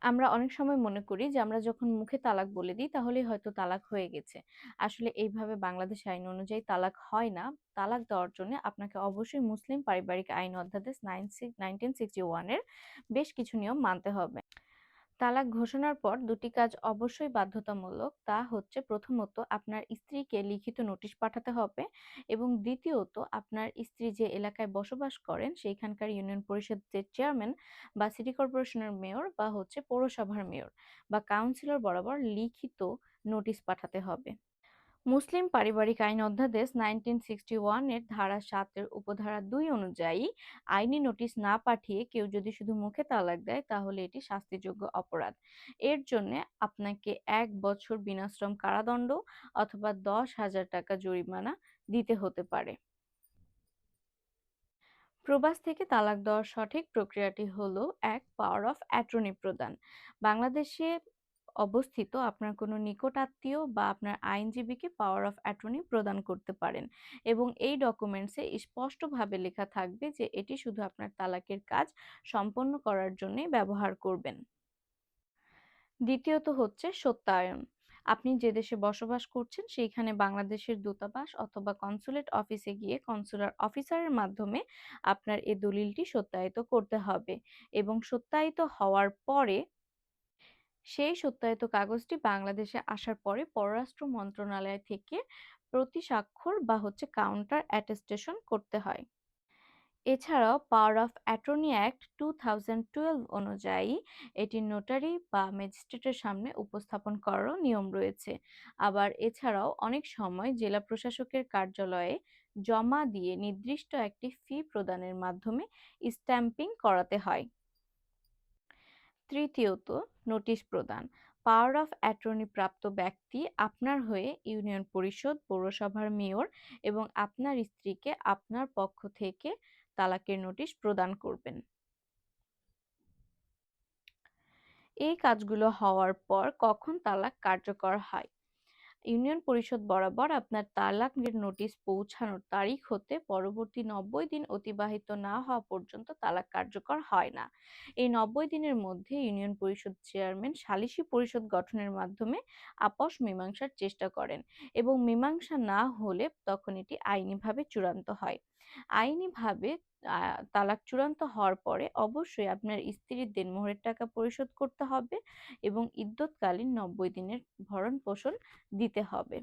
আমরা অনেক সময় মনে করি যে আমরা যখন মুখে তালাক বলে দিই তাহলেই হয়তো তালাক হয়ে গেছে। আসলে এইভাবে বাংলাদেশ আইন অনুযায়ী তালাক হয় না। তালাক দেওয়ার জন্য আপনাকে অবশ্যই মুসলিম পারিবারিক আইন অধ্যাদেশ 1961 এর বেশ কিছু নিয়ম মানতে হবে। তালাক ঘোষণার পর দুটি কাজ অবশ্যই বাধ্যতামূলক। তা হচ্ছে প্রথমত আপনার স্ত্রীকে লিখিত নোটিশ পাঠাতে হবে এবং দ্বিতীয়ত আপনার স্ত্রী যে এলাকায় বসবাস করেন সেইখানকার ইউনিয়ন পরিষদের চেয়ারম্যান বা সিটি কর্পোরেশনের মেয়র বা হচ্ছে পৌরসভার মেয়র বা কাউন্সিলর বরাবর লিখিত নোটিশ পাঠাতে হবে। মুসলিম পারিবারিক আইন অধ্যাদেশ 1961 এর ধারা ৭ এর উপধারা ২ অনুযায়ী আইনি নোটিশ না পাঠিয়ে কেউ যদি শুধু মুখে তালাক দেয় তাহলে এটি শাস্তিযোগ্য অপরাধ। এর জন্য আপনাকে ১ বছর বিনাশ্রম কারাদণ্ড অথবা ১০,০০০ টাকা জরিমানা দিতে হতে পারে। প্রবাস থেকে তালাক দেওয়ার সঠিক প্রক্রিয়াটি হলো এক পাওয়ার অফ অ্যাটর্নি প্রদান। বাংলাদেশে অবস্থিত আপনার কোনো নিকট আত্মীয় বা আপনার আইনজীবীকে পাওয়ার অফ অ্যাটর্নি প্রদান করতে পারেন এবং এই ডকুমেন্টসে স্পষ্টভাবে লেখা থাকবে যে এটি শুধু আপনার তালাকের কাজ সম্পন্ন করার জন্যই ব্যবহার করবেন। দ্বিতীয়ত হচ্ছে সত্যায়ন। আপনি যে দেশে বসবাস করছেন সেইখানে বাংলাদেশের দূতাবাস অথবা কনস্যুলেট অফিসে গিয়ে কনস্যুলার অফিসারের মাধ্যমে আপনার এই দলিলটি সত্যায়িত করতে হবে এবং সত্যায়িত হওয়ার পরে সেই সত্যায়িত কাগজটি বাংলাদেশে আসার পরে পররাষ্ট্র মন্ত্রণালয় থেকে প্রতি স্বাক্ষর বা হচ্ছে কাউন্টার অ্যাটেস্টেশন করতে হয়। এছাড়াও পাওয়ার অফ অ্যাটর্নি অ্যাক্ট 2012 অনুযায়ী এটি নোটারি বা ম্যাজিস্ট্রেটের সামনে উপস্থাপন করারও নিয়ম রয়েছে। আবার এছাড়াও অনেক সময় জেলা প্রশাসকের কার্যালয়ে জমা দিয়ে নির্দিষ্ট একটি ফি প্রদানের মাধ্যমে স্ট্যাম্পিং করাতে হয়। তৃতীয়ত, নোটিশ প্রদান। পাওয়ার অফ অ্যাটর্নি প্রাপ্ত ব্যক্তি আপনার হয়ে ইউনিয়ন পরিষদ, পৌরসভার মেয়র এবং আপনার স্ত্রীকে আপনার পক্ষ থেকে তালাকের নোটিশ প্রদান করবেন। এই কাজগুলো হওয়ার পর কখন তালাক কার্যকর হয়? ইউনিয়ন পরিষদ বরাবর আপনার তালাকের নোটিশ পৌঁছানোর তারিখ হতে পরবর্তী ৯০ দিন অতিবাহিত না হওয়া পর্যন্ত তালাক কার্যকর হয় না। এই ৯০ দিনের মধ্যে ইউনিয়ন পরিষদ চেয়ারম্যান সালিসি পরিষদ গঠনের মাধ্যমে আপস মীমাংসার চেষ্টা করেন এবং মীমাংসা না হলে তখন এটি আইনিভাবে চূড়ান্ত হয়। আইনিভাবে তালাক চূড়ান্ত হওয়ার পরে অবশ্যই আপনার স্ত্রীর দেনমোহরের টাকা পরিশোধ করতে হবে এবং ইদ্যৎকালীন ৯০ দিনের ভরণ পোষণ দিতে হবে।